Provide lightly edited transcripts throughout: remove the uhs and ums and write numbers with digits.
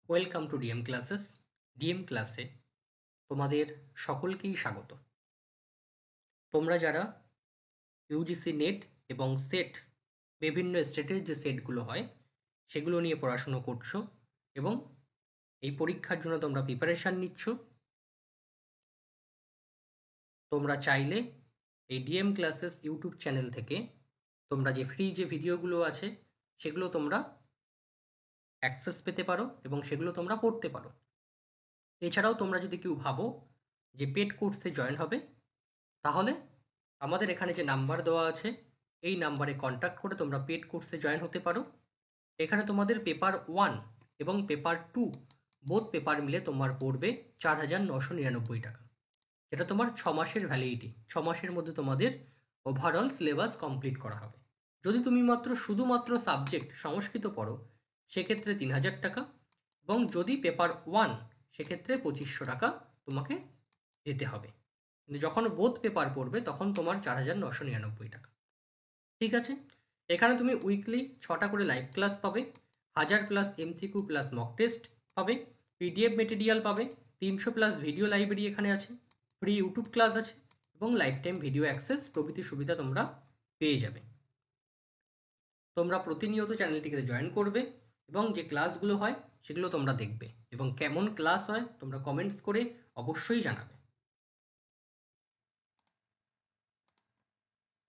Welcome to DM classes. DM ক্লাসে তোমাদের সকলকেই স্বাগত। তোমরা যারা ইউজিসি নেট এবং সেট, বিভিন্ন স্টেটের যে সেটগুলো হয় সেগুলো নিয়ে পড়াশুনো করছো এবং এই পরীক্ষার জন্য তোমরা প্রিপারেশান নিচ্ছ, তোমরা চাইলে এই ডিএম ক্লাসেস ইউটিউব চ্যানেল থেকে তোমরা যে ফ্রি যে ভিডিওগুলো আছে সেগুলো তোমরা অ্যাক্সেস পেতে পারো এবং সেগুলো তোমরা পড়তে পারো। এছাড়াও তোমরা যদি কেউ ভাবো যে পেড কোর্সে জয়েন হবে, তাহলে আমাদের এখানে যে নাম্বার দেওয়া আছে এই নাম্বারে কন্ট্যাক্ট করে তোমরা পেড কোর্সে জয়েন হতে পারো। এখানে তোমাদের পেপার 1 এবং পেপার 2 বোথ পেপার মিলে তোমার পড়বে 4,999 টাকা, যেটা তোমার 6 মাসের ভ্যালিডিটি। 6 মাসের মধ্যে তোমাদের ওভারঅল সিলেবাস কমপ্লিট করা হবে। যদি তুমি শুধুমাত্র সাবজেক্ট সংস্কৃত পড়ো সেক্ষেত্রে 3,000 টাকা, এবং যদি পেপার 1 সেক্ষেত্রে 2,500 টাকা তোমাকে দিতে হবে। কিন্তু যখন বোথ পেপার পড়বে তখন তোমার 4,999 টাকা। ঠিক আছে, এখানে তুমি উইকলি 6টা করে লাইভ ক্লাস পাবে, 1000 plus MCQ plus mock test পাবে, পিডিএফ মেটেরিয়াল পাবে, 300 প্লাস ভিডিও লাইব্রেরি এখানে আছে, ফ্রি ইউটিউব ক্লাস আছে এবং লাইফ টাইম ভিডিও অ্যাক্সেস প্রভৃতি সুবিধা তোমরা পেয়ে যাবে। তোমরা প্রতিনিয়ত চ্যানেলটিকে জয়েন করবে এবং যে ক্লাসগুলো হয় সেগুলো তোমরা দেখবে, এবং কেমন ক্লাস হয় তোমরা কমেন্টস করে অবশ্যই জানাবে।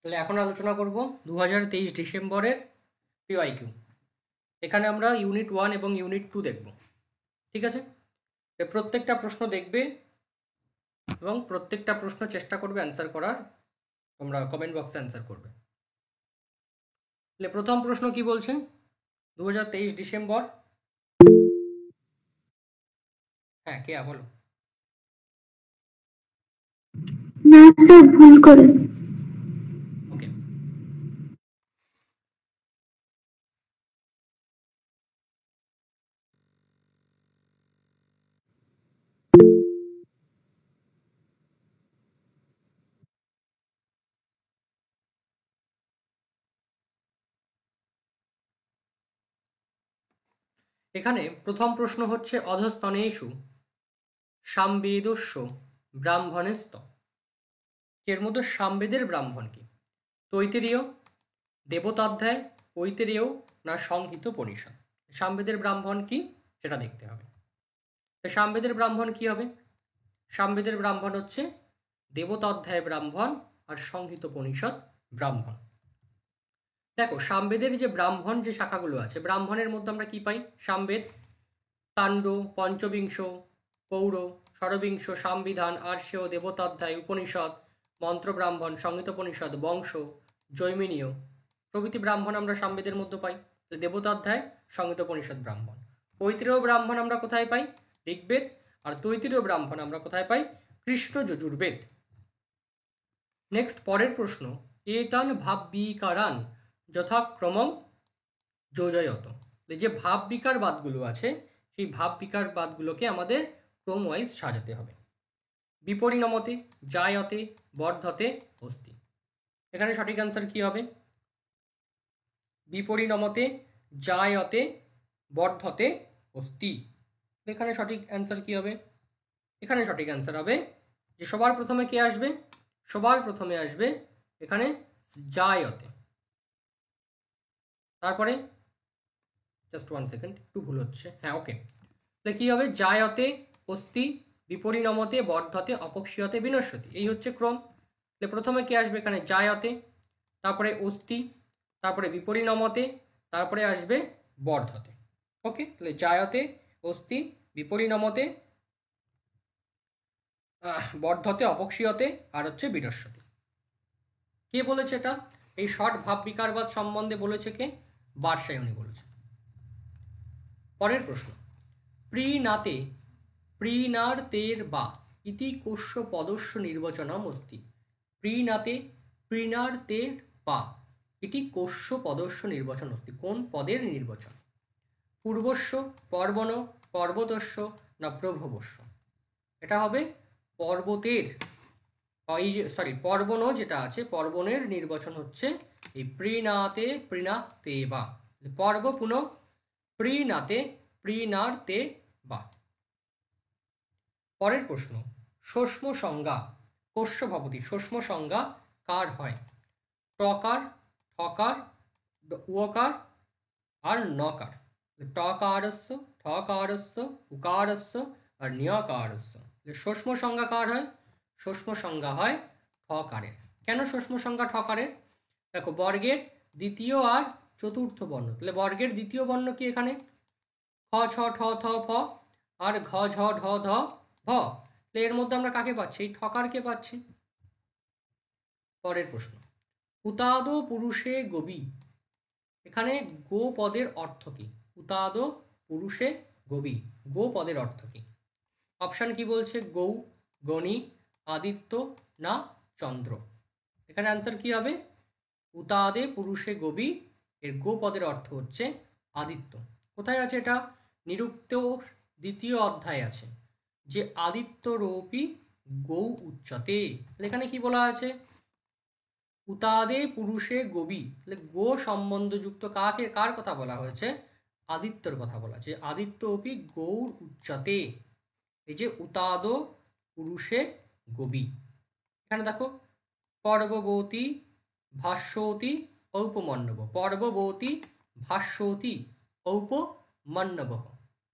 তাহলে এখন আলোচনা করব 2023 ডিসেম্বরের পিওয়াইকিউ। এখানে আমরা ইউনিট 1 এবং ইউনিট 2 দেখব। ঠিক আছে, প্রত্যেকটা প্রশ্ন দেখবে এবং প্রত্যেকটা প্রশ্ন চেষ্টা করবে অ্যান্সার করার। তোমরা কমেন্ট বক্সে অ্যান্সার করবে। তাহলে প্রথম প্রশ্ন কি বলছে? 2023 ডিসেম্বর। হ্যাঁ, কে বলো? না স্যার, ভুল করে। ওকে, এখানে প্রথম প্রশ্ন হচ্ছে অধস্তনেষু সামবেদস্য ব্রাহ্মণেস্ত। এর মধ্যে সামবেদের ব্রাহ্মণ কি? তৈত্তিরীয়, দেবতাধ্যায়, ঐতিরেয় না সংহিত পরিষদ? সামবেদের ব্রাহ্মণ কি সেটা দেখতে হবে। সামবেদের ব্রাহ্মণ কি হবে? সামবেদের ব্রাহ্মণ হচ্ছে দেবতাধ্যায় ব্রাহ্মণ আর সংহিত পরিষদ ব্রাহ্মণ। দেখো, সামবেদের যে ব্রাহ্মণ যে শাখাগুলো আছে, ব্রাহ্মণের মধ্যে আমরা কি পাই? সামবেদ, তাণ্ড, পঞ্চবিংশ, পৌর, ষড়বিংশ, সামবিধান, আর্ষেয়, দেবতাধ্যায়, উপনিষদ, মন্ত্র ব্রাহ্মণ, সংহিতোপনিষদ, বংশ, জৈমিনীয় প্রভৃতি ব্রাহ্মণ আমরা সামবেদের মধ্যে পাই। দেবতাধ্যায়, সংহিতোপনিষদ ব্রাহ্মণ। ঐতিরেয় ব্রাহ্মণ আমরা কোথায় পাই? ঋগ্বেদ। আর তৈতিরীয় ব্রাহ্মণ আমরা কোথায় পাই? কৃষ্ণ যজুর্বেদ। নেক্সট, পরের প্রশ্ন, এতান ভাববিকারান যথাক্রমম যোজয়ত। যে ভাব বিকার বাদগুলো আছে সেই ভাব বিকার বাদগুলোকে আমাদের ক্রম ওয়াইজ সাজাতে হবে। বিপরিণমতে, জায়তে, বর্ধতে, অস্তি। এখানে সঠিক অ্যান্সার কি হবে? বিপরিণমতে, জায়তে, বর্ধতে, অস্তি। এখানে সঠিক অ্যান্সার কি হবে? এখানে সঠিক অ্যান্সার হবে যে সবার প্রথমে কে আসবে? সবার প্রথমে আসবে এখানে জায়তে। তারপরে জাস্ট 1 সেকেন্ড, একটু ভুল হচ্ছে। হ্যাঁ, ওকে। তাহলে কি হবে? জায়তে, অস্তি, বিপরিণমতে, বর্ধতে, অপক্ষীয়তে, বিনশ্যতি। এই হচ্ছে ক্রম। তাহলে প্রথমে কে আসবে? এখানে জায়তে, তারপরে অস্তি, তারপরে বিপরিণমতে, তারপরে আসবে বর্ধতে। ওকে, তাহলে জায়তে, অস্তি, বিপরিণমতে, বর্ধতে, অপক্ষীয়তে আর হচ্ছে বিনশ্যতি। কে বলেছে এটা? এই শর্ট ভাব বিকারবাদ সম্বন্ধে বলেছে কে? বার্ষায়নী বলেছে। পরের প্রশ্ন, প্রিনাতে প্রিনার্তের বা ইতি কোষ্য পদস্য নির্বাচনম অস্তি। প্রিনাতে প্রিনার্তের বা ইতি কোষ্য পদস্য নির্বাচন অস্তি। কোন পদের নির্বাচন? পূর্বস্য, পর্বণ, পর্বতস্য না প্রভবস্য? এটা হবে পর্বতের, পর্বণ যেটা আছে, পর্বণের নির্বাচন হচ্ছে এই প্রিনাতে প্রিনাতে বা। পর্ব পুনঃ প্রিনাতে প্রিনার্তে বাহ। পরের প্রশ্ন, সূক্ষ্ম সংজ্ঞা কোষ্য ভবতি, সূক্ষ্ম সংজ্ঞা কার হয়? টকার, ঠকার, উকার আর নকার। টকারস্য, ঠকারস্য, উকারস্য আর নিয়কারস্য। সূক্ষ্ম সংজ্ঞা কার হয়? সূক্ষ্ম সংজ্ঞা হয় ঠকারের। কেন সূক্ষ্ম সংজ্ঞা ঠকারের? দেখো, বর্গের দ্বিতীয় আর চতুর্থ বর্ণ, তাহলে বর্গের দ্বিতীয় বর্ণ কি এখানে? খ, ছ, ঠ, থ, ফ আর ঘ, ঝ, ঢ, ধ, ভ। এর মধ্যে আমরা কাকে পাচ্ছি? এই ঠকারকে পাচ্ছি। পরের প্রশ্ন, উতাদো পুরুষে গবি, এখানে গো পদের অর্থ কি? উতাদো পুরুষে গবি, গো পদের অর্থ কি? অপশন কি বলছে? গৌ, গণি, আদিত্য না চন্দ্র। এখানে অ্যান্সার কি হবে? উতাদে পুরুষে গবি, এর গো পদের অর্থ হচ্ছে আদিত্য। কোথায় আছে এটা? নিরুক্ত দ্বিতীয় অধ্যায় আছে, যে আদিত্য রূপী গৌ উচ্চতে। এখানে কি বলা আছে? উতাদে পুরুষে গবি, তাহলে গো সম্বন্ধযুক্ত কাকে, কার কথা বলা হয়েছে? আদিত্যর কথা বলা আছে। আদিত্য অপি গৌর উচ্চতে, এই যে উতাদ পুরুষে গবি। এখানে দেখো, পর্ববতী, ভাষ্যতি, ঔপমন্যব, পর্ববতী, ভাষ্যতি, ঔপমন্যব।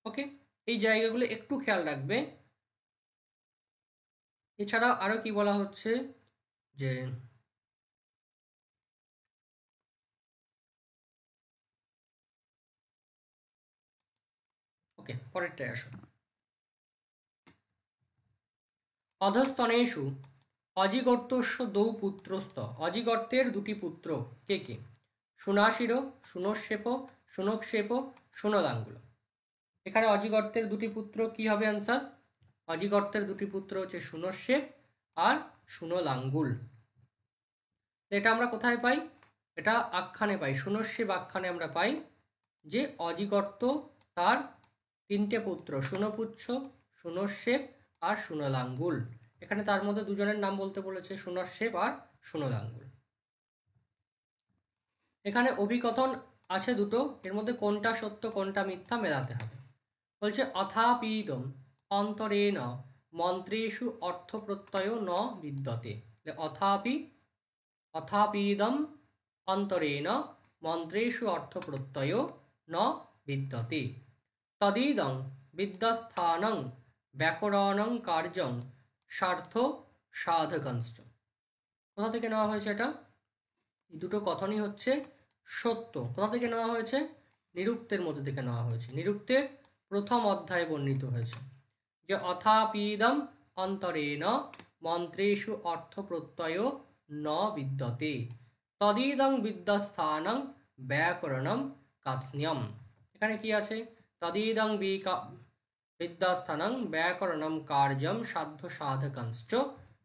ওকে, এই জায়গাগুলো একটু খেয়াল রাখবে। এছাড়া আরো কি বলা হচ্ছে যে ওকে, পরেরটায় আসো। অধস্তনেষু অজিগর্তস্য দৌ পুত্রস্ত, অজিগর্তের দুটি পুত্র কে কে? সুনাশির, সুনশ্বেপ, সুনক্ষেপ, সুনলাঙ্গুল। এখানে অজিগর্তের দুটি পুত্র কি হবে অ্যান্সার? অজিগর্তের দুটি পুত্র হচ্ছে সুনশ্বেপ আর সুনলাঙ্গুল। এটা আমরা কোথায় পাই? এটা আখ্যানে পাই, সুনশ্বেপ আখ্যানে আমরা পাই যে অজিগর্ত তার তিনটে পুত্র, সুনপুচ্ছ, সুনশ্বেপ আর সুনলাঙ্গুল। এখানে তার মধ্যে দুজনের নাম বলতে বলেছে, সুনশ্বেপ আর সুনলাঙ্গুল। এখানে অভিকথন আছে দুটো, এর মধ্যে কোনটা সত্য কোনটা মিথ্যা মেলাতে হবে। বলছে অথাপিদম অন্তরেণ মন্ত্রেষু অর্থ প্রত্যয় ন বিদ্যতে। অথাপিদম অন্তরেণ মন্ত্রেষু অর্থ প্রত্যয় ন বিদ্যতে। তদিদং বিদ্যাস্থানং ব্যাকরণং কার্যং স্বার্থ সাধকংশ্চ। কোথা থেকে নেওয়া হয়েছে এটা? এই দুটো কথনই হচ্ছে সত্য। কোথা থেকে নেওয়া হয়েছে? নিরুক্তের মধ্যে থেকে নেওয়া হয়েছে। নিরুক্তের প্রথম অধ্যায়ে বর্ণিত হয়েছে যে অথাপিদম অন্তরেণ মন্ত্রেষু অর্থ প্রত্যয় ন বিদ্যতে, তদিদং বিদ্যাস্থানং ব্যাকরণম কাৎস্ন্যম। এখানে কি আছে? তদিদং বিদ্যাস্থানং ব্যাকরণম কার্যম সাধ্য সাধকংশ্চ।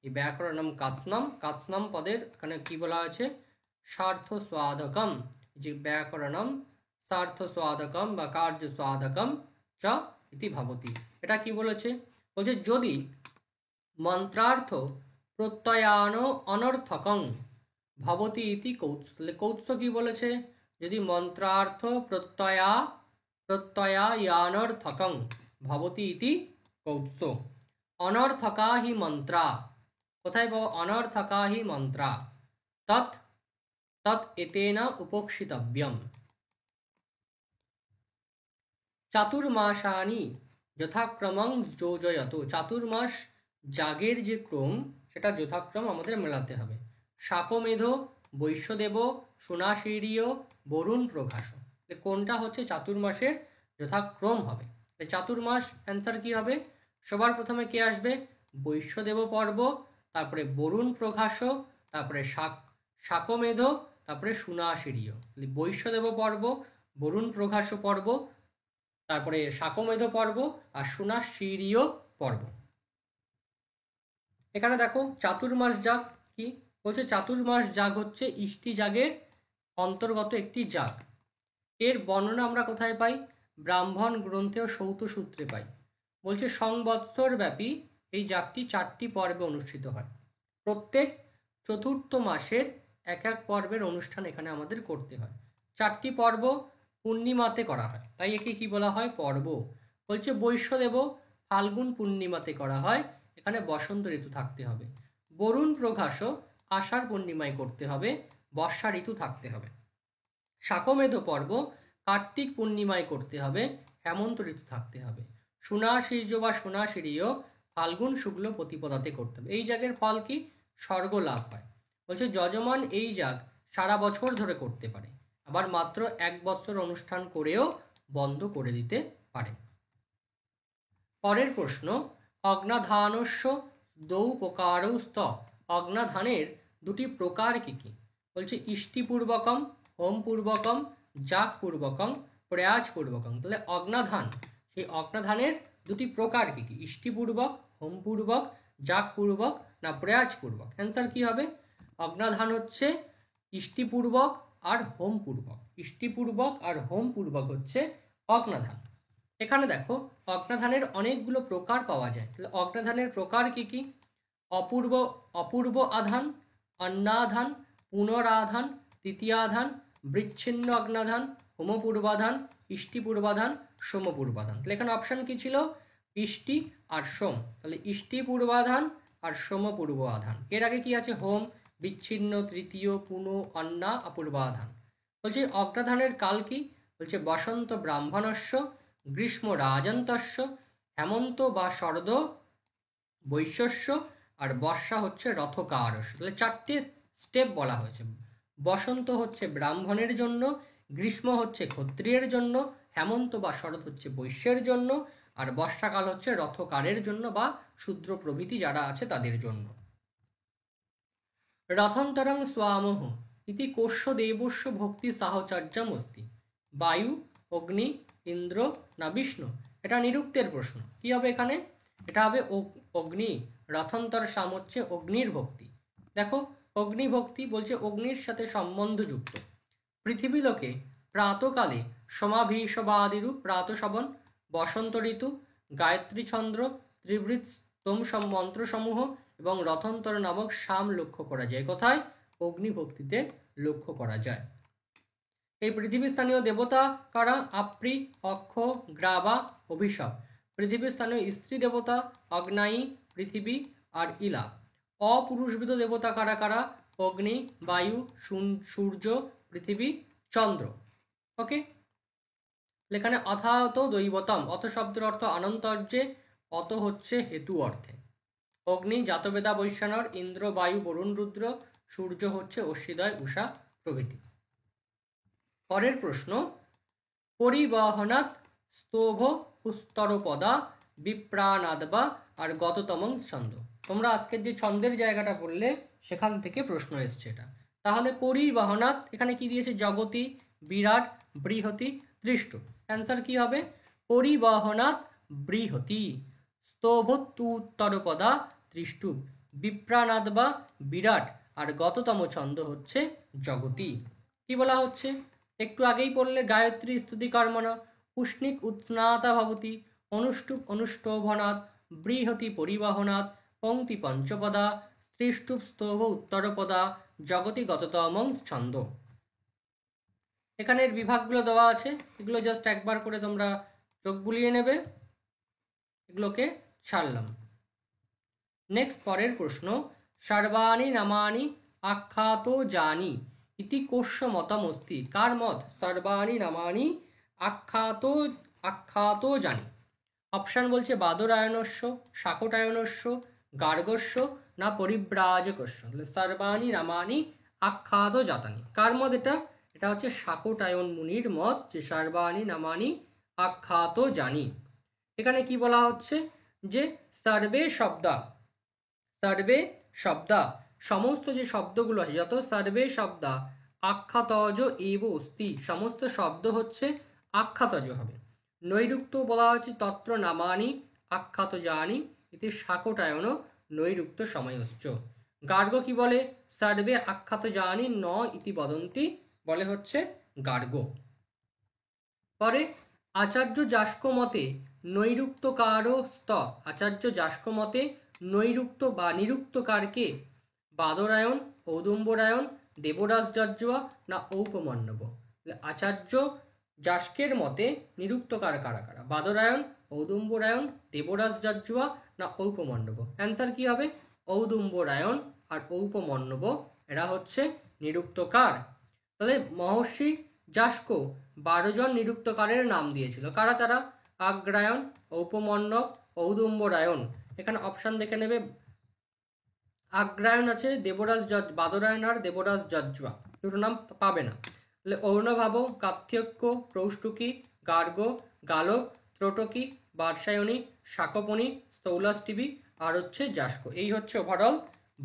এই ব্যাকরণম কাৎস্নম, কাৎস্নম পদের এখানে কি বলা আছে? স্বার্থ স্বাধকম, যে ব্যাকরণম স্বার্থ স্বাধকম বা কার্য স্বাধকম চ ইতি ভবতি। এটা কি বলেছে? বলছে যদি মন্ত্রার্থ প্রত্যয়ান অনর্থকং ভবতি ইতি কৌৎস। তাহলে কৌৎস কি বলেছে? যদি মন্ত্রার্থ প্রত্যয়ানর্থকং ভবতি ইতি কৌৎস। অনর্থকা হি মন্ত্রা, কোথায় পাবো? অনর্থকা হি মন্ত্রা তৎ তৎ এতেন উপক্ষিতব্যম। চাতুর্মাসানি যথাক্রমং যোজয়ত, চাতুর্মাস যাগের যে ক্রম সেটা যথাক্রম আমাদের মেলাতে হবে। শাকমেধ, বৈশ্যদেব, সুনাশীর্য, বরুণ প্রঘাস। কোনটা হচ্ছে চাতুর্মাসের যথাক্রম হবে? চাতুর্মাস অ্যান্সার কি হবে? সবার প্রথমে কে আসবে? বৈশ্যদেব পর্ব, তারপরে বরুণ প্রঘাস, তারপরে শাকমেধ, তারপরে সুনাশীর্য। বৈশ্যদেব পর্ব, বরুণ প্রঘাস পর্ব, তারপরে শাকমেধ পর্ব আর সুনাশীর্য পর্ব। এখানে দেখো চাতুর্মাস যাগ কি বলছে? চাতুর্মাস যাগ হচ্ছে ইষ্টি যাগের অন্তর্গত একটি যাগ। এর বর্ণনা আমরা কোথায় পাই? ব্রাহ্মণ গ্রন্থে ও সৌত সূত্রে পাই। বলছে সংবৎসর ব্যাপী এই যাগটি 4টি পর্বে অনুষ্ঠিত হয়। প্রত্যেক চতুর্থ মাসের এক এক পর্বের অনুষ্ঠান এখানে আমাদের করতে হয়। 4টি পর্ব পূর্ণিমাতে করা হয়, তাই একে কি বলা হয়? পর্ব। বলছে বৈশ্যদেব ফাল্গুন পূর্ণিমাতে করা হয়, এখানে বসন্ত ঋতু থাকতে হবে। বরুণ প্রঘাসও আষাঢ় পূর্ণিমায় করতে হবে, বর্ষা ঋতু থাকতে হবে। শাকমেধ পর্ব কার্তিক পূর্ণিমায় করতে হবে, হেমন্ত ঋতু থাকতে হবে। সুনাশীর্য বা সুনাশিরীয় ফাল্গুন শুক্ল প্রতিপদাতে করতে হবে। এই যাগের ফল কি? স্বর্গ লাভ হয়। বলছে যজমান এই যাগ সারা বছর ধরে করতে পারে, আবার মাত্র 1 বছর অনুষ্ঠান করেও বন্ধ করে দিতে পারে। পরের প্রশ্ন, অগ্নাধানস্য দৌ প্রকারৌ স্ত। অগ্নাধানের দুটি প্রকার কি কি? বলছে ইষ্টিপূর্বকম, হোমপূর্বকম, যাগপূর্বকম, প্রয়াজপূর্বকম। তাহলে অগ্নাধান, সেই অগ্নাধানের দুটি প্রকার কি কি? ইষ্টিপূর্বক, হোমপূর্বক, যাগপূর্বক না প্রয়াজপূর্বক? অ্যান্সার কি হবে? অগ্নাধান হচ্ছে ইষ্টিপূর্বক আর হোমপূর্বক। ইষ্টিপূর্বক আর হোমপূর্বক হচ্ছে অগ্নাধান। এখানে দেখো অগ্নাধানের অনেকগুলো প্রকার পাওয়া যায়। তাহলে অগ্নাধানের প্রকার কি কি? অপূর্ব আধান, অন্নাধান, পুনরাধান, তৃতীয়াধান, বিচ্ছিন্ন অগ্নাধান, হোমপূর্বাধান, ইষ্টিপূর্বাধান, সোমপূর্বাধান। তাহলে এখানে অপশন কি ছিল? ইষ্টি আর সোম। তাহলে ইষ্টিপূর্বাধান আর সোমপূর্বাধান। এর আগে কি আছে? হোম, বিচ্ছিন্ন, তৃতীয়, পুন, অন্না, অপূর্বাধান। বলছে অগ্নাধানের কাল কি? বলছে বসন্ত ব্রাহ্মণস্য, গ্রীষ্ম রাজন্তস্য, হেমন্ত বা শরদ বৈশ্যস্য, আর বর্ষা হচ্ছে রথকারস্য। তাহলে 4টে স্টেপ বলা হয়েছে। বসন্ত হচ্ছে ব্রাহ্মণের জন্য, গ্রীষ্ম হচ্ছে ক্ষত্রিয়ের জন্য, হেমন্ত বা শরৎ হচ্ছে বৈশ্যের জন্য, আর বর্ষাকাল হচ্ছে রথকারের জন্য বা শূদ্র প্রভৃতি যারা আছে তাদের জন্য। রথন্তরং স্বামহ ইতি কোষ্য দেবস্য ভক্তি সাহচর্যমস্তি। বায়ু, অগ্নি, ইন্দ্র না বিষ্ণু? এটা নিরুক্তের প্রশ্ন। কি হবে এখানে? এটা হবে অগ্নি। রথন্তর সাম হচ্ছে অগ্নির ভক্তি। দেখো অগ্নি ভক্তি বলছে অগ্নির সাথে সম্বন্ধযুক্ত। পৃথিবীলোকে প্রাতকালে সমাভীষবাদিরূপ প্রাতঃশবন, বসন্ত ঋতু, গায়ত্রী ছন্দ্র, ত্রিবৃত স্তোম মন্ত্রসমূহ এবং রথন্তর নামক শাম লক্ষ্য করা যায়। কোথায়? অগ্নিভক্তিতে লক্ষ্য করা যায়। এই পৃথিবীর স্থানীয় দেবতা কারা? আপ্রি, অক্ষ, গ্রাবা, অভিশাপ। পৃথিবীর স্থানীয় স্ত্রী দেবতা অগ্নায়ী, পৃথিবী আর ইলা। অপুরুষবিদ দেবতা কারা কারা? অগ্নি, বায়ু, সূর্য, পৃথিবী, চন্দ্র। ওকে, এখানে অথাত দৈবতম, অত শব্দের অর্থ অনন্তর্যে, অত হচ্ছে হেতু অর্থে। অগ্নি জাতবেদা বৈশ্বানর, ইন্দ্র বায়ু বরুণ রুদ্র, সূর্য হচ্ছে অশ্বীদয় উষা প্রভৃতি। পরের প্রশ্ন, পরিবহনাৎ স্তোভ পুস্তরপদা বিপ্রাণাদবা আর গততম ছন্দ। তোমরা আজকের যে ছন্দের জায়গাটা পড়লে সেখান থেকে প্রশ্ন এসছে এটা। তাহলে পরিবহনাৎ এখানে কি দিয়েছে? জগতি, বিরাট, বৃহতি, দৃষ্ট। অ্যান্সার কি হবে? পরিবহনাৎ বৃহতি, স্তোভোত্তরপদা দৃষ্টু, বিপ্রাণাদবা বিরাট, আর গততম ছন্দ হচ্ছে জগতি। কি বলা হচ্ছে? একটু আগেই পড়লে গায়ত্রী স্তুতি কর্মণা, উষ্ণিক উৎস্নাতা ভবতি, অনুষ্টুপ অনুষ্টোভনাৎ, বৃহতি পরিবহনাৎ, পংক্তি পঞ্চপদা, স্ত্রীষ্টুপ স্তোভ উত্তরপদা, জগতি গততমং ছন্দ। এখানের বিভাগগুলো দেওয়া আছে, এগুলো জাস্ট একবার করে তোমরা চোখ বুলিয়ে নেবে। এগুলোকে ছাড়লাম। নেক্সট পরের প্রশ্ন, সর্বাণি নামানি আখ্যাত জানি ইতি কোষ্য মতমস্তি। কার মত? সর্বাণি নামানি আখ্যাত জানি। অপশান বলছে বাদরায়ণস্য, শাকটায়নস্য, গার্গস্য না পরিব্রাজকস্য। তাহলে সর্বাণি নামানি আখ্যাত জাতানি। কার মত এটা? এটা হচ্ছে শাকটায়ন মুনির মত, যে সর্বাণি নামানি আখ্যাত জানি। এখানে কি বলা হচ্ছে? যে সর্বে শব্দা, সর্বে শব্দা, সমস্ত যে শব্দগুলো আছে যত সর্বে শব্দা আখ্যাতজ এব অস্তি, সমস্ত শব্দ হচ্ছে আখ্যাতজ হবে। নৈরুক্ত বলা হচ্ছে তত্র নামানি আখ্যাত জানি ইতি শাকটায়ন নৈরুক্ত সময়শ্চ। গার্গ কি বলে? সর্বে আখ্যাত জানি ন ইতি বদন্তি, বলে হচ্ছে গার্গ। পরে আচার্য যাস্ক মতে নৈরুক্তকার স্ত। আচার্য যাস্ক মতে নৈরুক্ত বা নিরুক্তকারকে বাদরায়ণ, ঔদুম্বরায়ণ, দেবরাজ যজ্জুয়া না ঔপমন্যব। আচার্য যাস্কের মতে নিরুক্তকার কারা কারা? বাদরায়ণ, ঔদুম্বরায়ণ, দেবরাজ যজ্জুয়া না ঔপমণ্ডব? অ্যান্সার কি হবে? ঔদুম্বরায়ণ আর ঔপমণ্ডব এরা হচ্ছে নিরুক্তকার। তাহলে মহর্ষি যাস্ক 12 জন নিরুক্তকারের নাম দিয়েছিল। কারা তারা? আগ্রায়ণ, ঔপমণ্ডব, ঔদুম্বরায়ণ। এখানে অপশন দেখে নেবে। আগ্রায়ণ আছে দেবরাজ বাদরায়ণ আর দেবরাজ যজ্জুয়া, দুটো নাম পাবে না। তাহলে অর্ণভাব, কার্ত্যক্য, প্রৌষ্টুকি, গার্গ, গালব, ত্রটকি, বার্ষায়নী, শাকপনি, স্থৌলাস্টিবি আর হচ্ছে যাস্ক। এই হচ্ছে ওভারঅল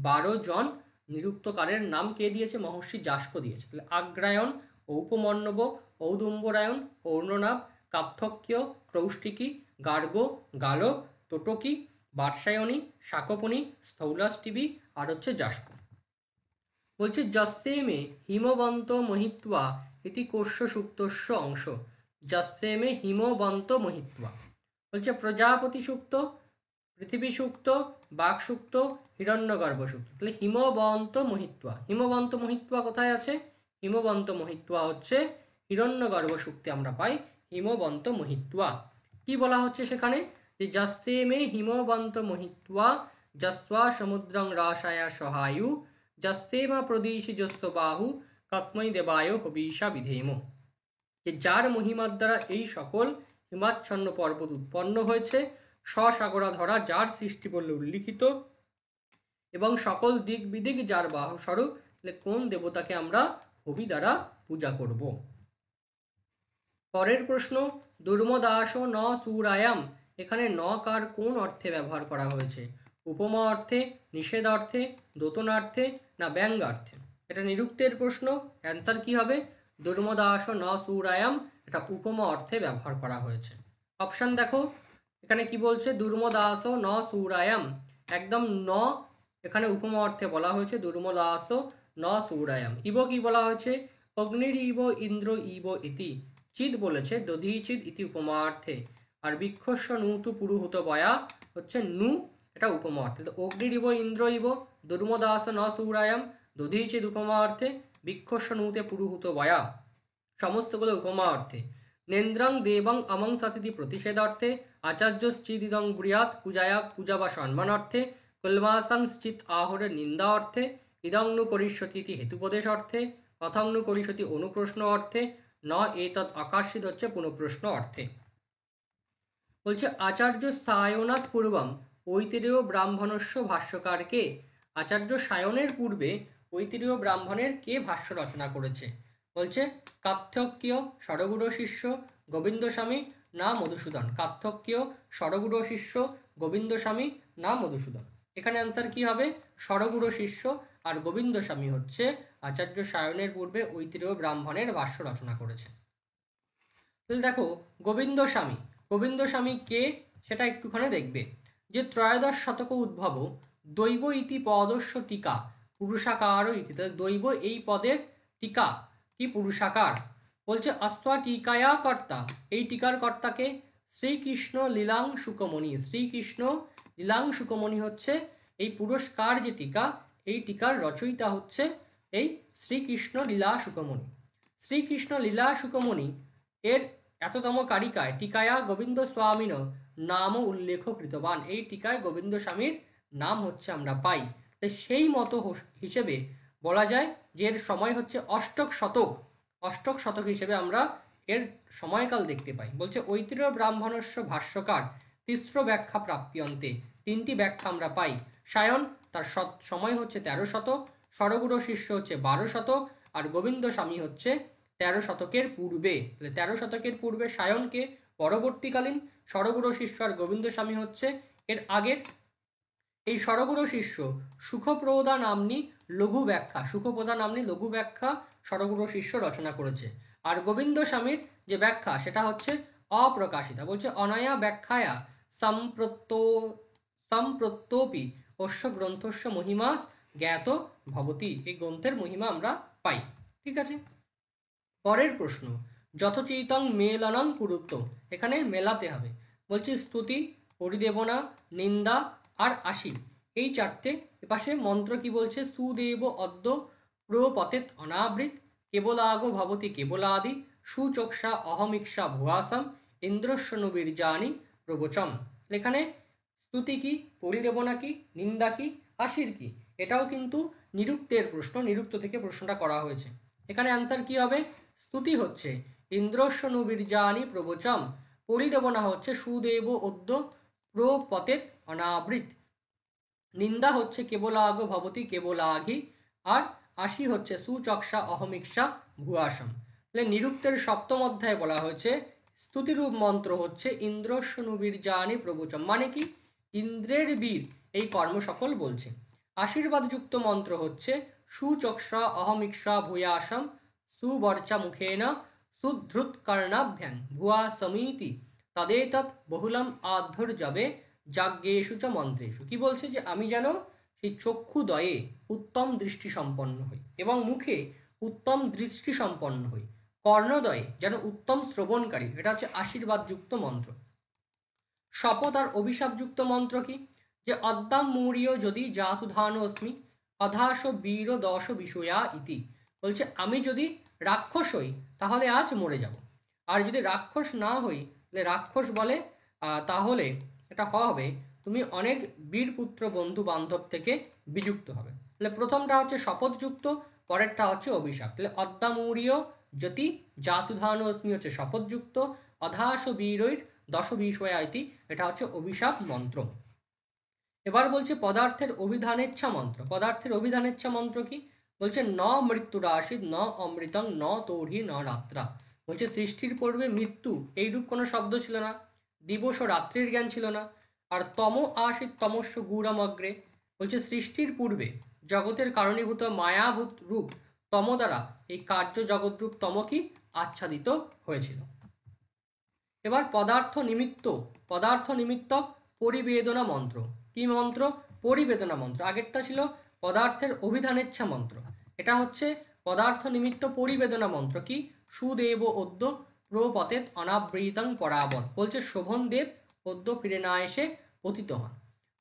12 জন নিরুক্তকারের নাম কে দিয়েছে? মহর্ষি যাস্ক দিয়েছে। তাহলে আগ্রায়ণ, ঔপমণ্ডব, ঔদুম্বরায়ণ, অর্ণনাভ, কার্ত্যক্য, ক্রৌষ্টিকি, গার্গ, গালব, ত্রটকি, বার্ষায়নী, শাকপনি, স্থৌলাস্টিবি আর হচ্ছে যাস্ক। বলছে যস্যে মে হিমবন্ত মোহিত্বা এটি কোষ্য সুক্তস্য অংশ। যস্যে মে হিমবন্ত মোহিত্বা বলছে প্রজাপতি সুক্ত, পৃথিবী সুক্ত, বাঘ সুক্ত, হিরণ্যগর্ভ সুক্ত। তাহলে হিমবন্ত মোহিত্বা, হিমবন্ত মোহিত্বা কোথায় আছে? হিমবন্ত মোহিত্বা হচ্ছে হিরণ্যগর্ভ সুক্তে আমরা পাই হিমবন্ত মোহিত্বা। কি বলা হচ্ছে সেখানে? যে যস্যে মে হিমবন্ত মোহিত্বা যস্বা সমুদ্রং রাশায়া সহায়ু যস্তেমা প্রদিশি যস্য বাহু কস্মৈ দেবায় হবিষা বিধেম। যে যার মহিমার দ্বারা এই সকল হিমাচ্ছন্ন পর্বত উৎপন্ন হয়েছে, স্বসাগরা ধরা যার সৃষ্টি বলে উল্লিখিত, এবং সকল দিক বিদিক যার বাহু স্বরূপ, তাহলে কোন দেবতাকে আমরা হবি দ্বারা পূজা করব? পরের প্রশ্ন, দুর্মদাস ন সুরায়াম এখানে ন কার কোন অর্থে ব্যবহার করা হয়েছে? উপমা অর্থে, নিষেধার্থে, দোতনার্থে না ব্যঙ্গার্থে? এটা নিরুক্তের প্রশ্ন। অ্যান্সার কি হবে? দুর্মদাস ন সুরায়াম এটা উপমা অর্থে ব্যবহার করা হয়েছে। অপশন দেখো, এখানে কি বলছে? দুর্মদাস ন সুরায়াম, একদম ন এখানে উপমা অর্থে বলা হয়েছে দুর্মদাস ন সুরায়াম। ইব কি বলা হয়েছে? অগ্নির ইব ইন্দ্র ইব ইতি। চিদ বলেছে দধিচিদ ইতি উপমার্থে। আর বৃক্ষস্য নূতু পুরুহুত বয়া হচ্ছে নু, এটা উপমা অর্থে। তো অগ্নির ইব ইন্দ্র ইব দুর্মদাস ন সুরায়াম দধিচিদ উপমা অর্থে, বৃক্ষস্য নূতে পুরুহুত বয়া সমস্তগুলো উপমা অর্থে। নেন্দ্রং দেবং অমং সতিথি প্রতিষেধার্থে, আচার্যশ্চিদিদং ব্রিয়াত পূজায়া পূজা বা সম্মানার্থে, কুলমাসাংশ্চিত আহরে নিন্দা অর্থে, ইদং নু করিষ্যতি ইতি হেতুপদেশ অর্থে, কথং নু করিষ্যতি অনুপ্রশ্ন অর্থে, ন এতৎ আকাশিত হচ্ছে পুনঃপ্রশ্ন অর্থে। বলছে আচার্য সায়নাৎ পূর্বম ঐতিরেয় ব্রাহ্মণস্য ভাষ্যকার কে? আচার্য সায়নের পূর্বে ঐতিরেয় ব্রাহ্মণের কে ভাষ্য রচনা করেছে? বলছে কার্ত্যক্য ষড়গুড় শিষ্য গোবিন্দস্বামী না মধুসূদন। কার্ত্যক্য ষড়গুড় শিষ্য গোবিন্দস্বামী না মধুসূদন। এখানে অ্যান্সার কি হবে? ষড়গুড় শিষ্য আর গোবিন্দস্বামী হচ্ছে আচার্য সায়নের পূর্বে ঐতিরেয় ব্রাহ্মণের ভাষ্য রচনা করেছে। তাহলে দেখো গোবিন্দস্বামী, গোবিন্দস্বামী কে সেটা একটুখানি দেখবে। যে ত্রয়োদশ শতক উদ্ভব দৈব ইতি পদস্য টিকা পুরুষাকার ইতি। তাহলে দৈব এই পদের টিকা কি পুরুষাকার। বলছে অস্ত্বা টিকায়া কর্তা, এই টিকার কর্তাকে? শ্রীকৃষ্ণ লীলাং শুকমণি। শ্রীকৃষ্ণ লীলাং শুকমণি হচ্ছে এই পুরস্কার যে টিকা, এই টিকার রচয়িতা হচ্ছে এই শ্রীকৃষ্ণ লীলা শুকমণি। শ্রীকৃষ্ণ লীলা শুকমণি এর এততম কারিকায় টিকায়া গোবিন্দ স্বামীন নাম উল্লেখ কৃতবান। এই টিকায় গোবিন্দ স্বামীর নাম হচ্ছে আমরা পাই। সেই মতো হিসেবে বলা যায় যে এর সময় হচ্ছে অষ্টক শতক, অষ্টক শতক হিসেবে আমরা এর সময়কাল দেখতে পাই। বলছে ঐতিরেয় ব্রাহ্মণস্য ভাষ্যকার তিস্র ব্যাখ্যা প্রাপ্যন্তে, তিনটি ব্যাখ্যা আমরা পাই। সায়ন তার সময় হচ্ছে 13 শতক, ষড়গুড় শিষ্য হচ্ছে 12 শতক, আর গোবিন্দ স্বামী হচ্ছে 13 শতকের পূর্বে। 13 শতকের পূর্বে সায়নকে, পরবর্তীকালীন ষড়গুড় শিষ্য আর গোবিন্দ স্বামী হচ্ছে এর আগের। এই ষড়গুড় শিষ্য সুখপ্রদা নাম্নী লঘু ব্যাখ্যা, সুখপ্রদা নাম্নী লঘু ব্যাখ্যা ষড়গুড় শিষ্য রচনা করেছে। আর গোবিন্দ স্বামীর যে ব্যাখ্যা সেটা হচ্ছে অপ্রকাশিতা। বলছে অনয়া ব্যাখ্যায়া সম্প্রত্যপি অশ্য গ্রন্থস্য মহিমা জ্ঞাত ভবতি। এই গ্রন্থের মহিমা আমরা পাই। ঠিক আছে, পরের প্রশ্ন, যথচিতং মেলনং পুরুত্ব এখানে মেলাতে হবে। বলছি স্তুতি, পরিদেবনা, নিন্দা আর আশি, এই চারটে। এপাশে মন্ত্র কি বলছে? সুদেব অদ্য প্রপতেত অনাবৃত কেবলাগো ভবতি কেবলাদি সুচক্ষা অহমিক্ষা ভুয়াসম ইন্দ্রস্যনু বীর্যানি প্রবচম। এখানে স্তুতি কি, পরিদেবনা কি, নিন্দা কি, আশির কি, এটাও কিন্তু নিরুক্তের প্রশ্ন, নিরুক্ত থেকে প্রশ্নটা করা হয়েছে। এখানে অ্যান্সার কি হবে? স্তুতি হচ্ছে ইন্দ্রস্যনুবীর্যানি প্রবচম, পরিদেবনা হচ্ছে সুদেব অদ্য প্রপতেত অনাবৃত, নিন্দা হচ্ছে কেবলাগ ভবতি কেবলাঘি, আর আশি হচ্ছে সুচক্ষা অহমিক্ষা ভুয়াসম। তাহলে নিরুক্তের সপ্তম অধ্যায়ে বলা হয়েছে স্তুতিরূপ মন্ত্র হচ্ছে ইন্দ্রস্যনুবীর্যানি প্রবচম, মানে কি ইন্দ্রের বীর এই কর্ম সকল বলছে। আশীর্বাদযুক্ত মন্ত্র হচ্ছে সুচক্ষা অহমিক্ষা ভূয়াসম সুবর্চা মুখেন সুধৃত কর্ণাভ্যাং ভুয়া সমিতি তদেতৎ বহুলম আধ্বর্যবে যাজ্ঞেষু চ মন্ত্রেষু। কি বলছে? যে আমি যেন সেই চক্ষুদয়ে উত্তম দৃষ্টি সম্পন্ন হই এবং মুখে উত্তম দৃষ্টি সম্পন্ন হই, কর্ণদয়ে যেন উত্তম শ্রবণকারী, এটা হচ্ছে আশীর্বাদযুক্ত মন্ত্র। শপথ আর অভিশাপযুক্ত মন্ত্র কি? যে অদ্যাম মূঢ়ীয় যদি জাতুধান অস্মি অধাস বীর দশ বিষয়া ইতি, বলছে আমি যদি রাক্ষস হই তাহলে আজ মরে যাব, আর যদি রাক্ষস না হই তাহলে রাক্ষস বলে তাহলে এটা হবে তুমি অনেক বীরপুত্র বন্ধু বান্ধব থেকে বিযুক্ত হবে। তাহলে প্রথমটা হচ্ছে শপথযুক্ত, পরেরটা হচ্ছে অভিশাপ। তাহলে অদ্যামূঢ়ীয় জ্যোতি জাতুধান অস্মি হচ্ছে শপথযুক্ত, অধাস বীরৈর দশ বিষয়া ইতি এটা হচ্ছে অভিশাপ মন্ত্র। এবার বলছে পদার্থের অভিধানেচ্ছা মন্ত্র। পদার্থের অভিধানেচ্ছা মন্ত্র কি? বলছে ন মৃত্যুরাশিদ ন অমৃতং ন তৌঢ়ি ন রাত্রা। বলছে সৃষ্টির পূর্বে মৃত্যু এইরূপ কোনো শব্দ ছিল না, দিবস ও রাত্রির জ্ঞান ছিল না, আর তম আশিত তমস্য গূঢ়মগ্রে। বলছে সৃষ্টির পূর্বে জগতের কারণীভূত মায়াভূত রূপ তম দ্বারা এই কার্য জগৎরূপ তম কি আচ্ছাদিত হয়েছিল। এবার পদার্থ নিমিত্তক পরিবেদনা মন্ত্র। কি মন্ত্র? পরিবেদনা মন্ত্র। আগেরটা ছিল পদার্থের অভিধানেচ্ছা মন্ত্র, এটা হচ্ছে পদার্থ নিমিত্ত পরিবেদনা মন্ত্র। কি? সুদেব অদ্য প্রপতেত অনাবৃতং পরাবর। বলছে শোভন দেব অদ্য ফিরে না এসে পতিত হন।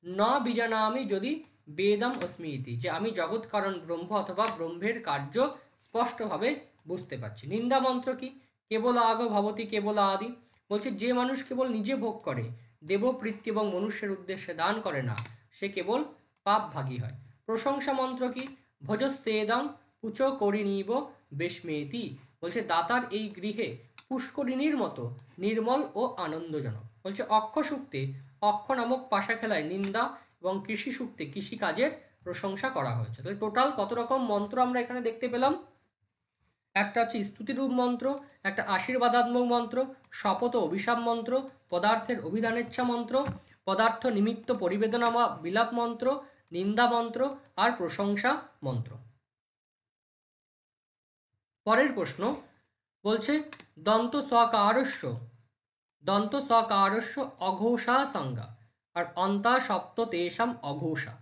ন বীজানামি যদি বেদম অস্মিতি, যে আমি জগৎ কারণ ব্রহ্ম অথবা ব্রহ্মের কার্য স্পষ্টভাবে বুঝতে পারছি। নিন্দা মন্ত্র কি? কেবল আগ ভবতি কেবল আদি। বলছে যে মানুষ কেবল নিজে ভোগ করে, দেবপ্রীতি এবং মনুষ্যের উদ্দেশ্যে দান করে না, সে কেবল পাপ ভাগী হয়। প্রশংসা মন্ত্র কি? ভজস্যেদং পুচ করিণীব বেশমেতি। বলছে দাতার এই গৃহে পুষ্করিণীর মতো নির্মল ও আনন্দজনক। বলছে অক্ষ সূক্তে অক্ষ নামক পাশা খেলায় নিন্দা এবং কৃষি সূক্তে কৃষিকাজের প্রশংসা করা হয়েছে। তাহলে টোটাল কত রকম মন্ত্র আমরা এখানে দেখতে পেলাম? একটা হচ্ছে স্তুতিরূপ মন্ত্র, একটা আশীর্বাদাত্মক মন্ত্র, শপথ ও অভিশাপ মন্ত্র, পদার্থের অভিধানেচ্ছা মন্ত্র, পদার্থ নিমিত্ত পরিবেদনা বা বিলাপ মন্ত্র, নিন্দা মন্ত্র আর প্রশংসা মন্ত্র। পরের প্রশ্ন বলছে দন্ত সকারস্য অঘোষা সংজ্ঞা আর অন্তা সপ্ত তেষাম অঘোষা।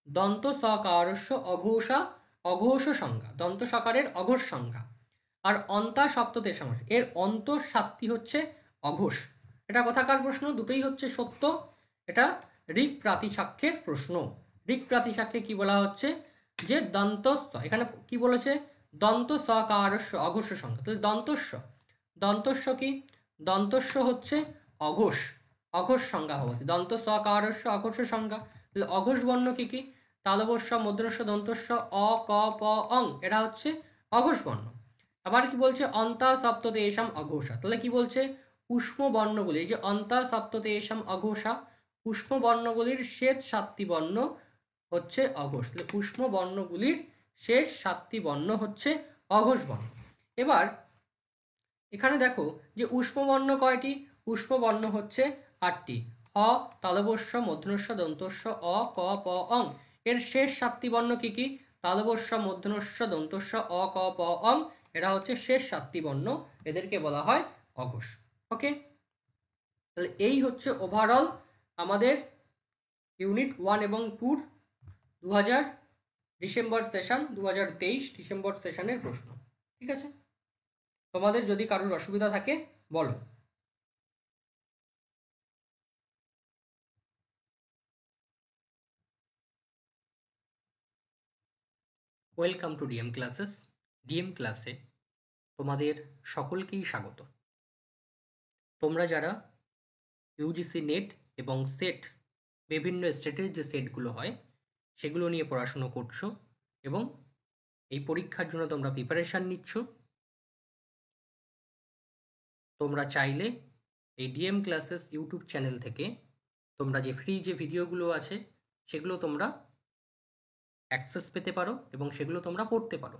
দন্ত সকারস্য অঘোষ সংজ্ঞা, দন্ত সকারের অঘোষ সংজ্ঞা, আর অন্তা সপ্ত তেষাম, এর অন্ত সাতটি হচ্ছে অঘোষ। এটা কোথাকার প্রশ্ন? দুটোই হচ্ছে সত্য। এটা ঋক প্রাতিসাক্ষ্যের প্রশ্ন। ঋক প্রাতিসাক্ষ্যে কি বলা হচ্ছে? যে দন্তস্থ, এখানে কি বলেছে? দন্ত সকারস্য অঘোষ সংজ্ঞা। তাহলে দন্তস্ব কি? দন্তস্ব হচ্ছে অঘোষ, অঘোষ সংজ্ঞা হচ্ছে দন্ত সকারস্য অঘোষ সংজ্ঞা। তাহলে অঘোষ বর্ণ কি কি? তালবস্য মূর্ধন্য দন্তস্ব অ ক প অং, এরা হচ্ছে অঘোষ বর্ণ। আবার কি বলছে? অন্তা সপ্ততে এসাম অঘোষা। তাহলে কি বলছে? উষ্ম বর্ণগুলি, এই যে অন্তা সপ্ততে এসাম অঘোষা, উষ্ম বর্ণগুলির শেষ সাতটি বর্ণ হচ্ছে অঘোষ। তাহলে উষ্ম বর্ণগুলির শেষ সাতটি বর্ণ হচ্ছে অঘোষ বর্ণ। এবার এখানে দেখো যে উষ্ম বর্ণ কয়টি? উষ্ম বর্ণ হচ্ছে 8টি। হ তালবস্য মূর্ধন্য দন্তস্য অ ক প অং, এর শেষ সাতটি বর্ণ কি কি? তালবস্য মূর্ধন্য দন্তস্য অ ক প অং, এরা হচ্ছে শেষ সাতটি বর্ণ, এদেরকে বলা হয় অঘোষ। ওকে, তাহলে এই হচ্ছে ওভারঅল আমাদের ইউনিট 1 এবং 2 ডিসেম্বর সেশন 2023 ডিসেম্বর সেশনের প্রশ্ন। ঠিক আছে, তোমাদের যদি কারোর অসুবিধা থাকে বলো। Welcome to DM classes. DM ক্লাসে তোমাদের সকলকেই স্বাগত। তোমরা যারা ইউজিসি নেট এবং সেট, বিভিন্ন স্টেটের যে সেটগুলো হয় সেগুলো নিয়ে পড়াশুনো করছো এবং এই পরীক্ষার জন্য তোমরা প্রিপারেশান নিচ্ছ, তোমরা চাইলে এই ডিএম ক্লাসেস ইউটিউব চ্যানেল থেকে তোমরা যে ফ্রি যে ভিডিওগুলো আছে সেগুলো তোমরা অ্যাক্সেস পেতে পারো এবং সেগুলো তোমরা পড়তে পারো।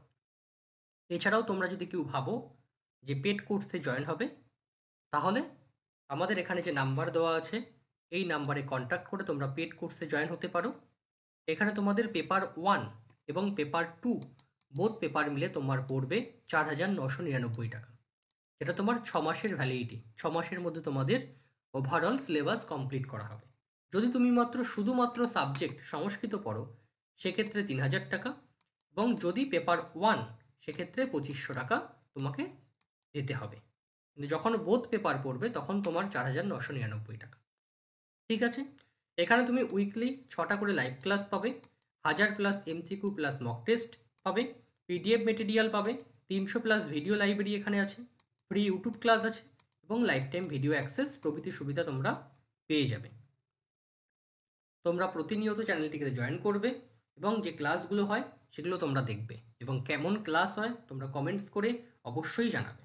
এছাড়াও তোমরা যদি কেউ ভাবো যে পেড কোর্সে জয়েন হবে, তাহলে আমাদের এখানে যে নাম্বার দেওয়া আছে এই নাম্বারে কন্ট্যাক্ট করে তোমরা পেড কোর্সে জয়েন হতে পারো। এখানে তোমাদের পেপার 1 এবং পেপার 2 বোথ পেপার মিলে তোমার পড়বে 4,999 টাকা। এটা তোমার 6 মাসের ভ্যালিডিটি, 6 মাসের মধ্যে তোমাদের ওভারঅল সিলেবাস কমপ্লিট করা হবে। যদি তুমি শুধুমাত্র সাবজেক্ট সংস্কৃত পড়ো সেক্ষেত্রে 3,000 টাকা, এবং যদি পেপার 1 সেক্ষেত্রে 2,500 টাকা তোমাকে দিতে হবে। কিন্তু যখন বোথ পেপার পড়বে তখন তোমার 4,999 টাকা। ঠিক আছে, এখানে তুমি উইকলি 6টা করে লাইভ ক্লাস পাবে, 1000+ এমসিকিউ প্লাস মক টেস্ট পাবে, পিডিএফ মেটেরিয়াল পাবে, 300+ ভিডিও লাইব্রেরি এখানে আছে, ফ্রি ইউটিউব ক্লাস আছে এবং লাইফ টাইম ভিডিও অ্যাক্সেস প্রভৃতি সুবিধা তোমরা পেয়ে যাবে। তোমরা প্রতিনিয়ত চ্যানেলটিকে জয়েন করবে এবং যে ক্লাসগুলো হয় সেগুলো তোমরা দেখবে, এবং কেমন ক্লাস হয় তোমরা কমেন্টস করে অবশ্যই জানাবে।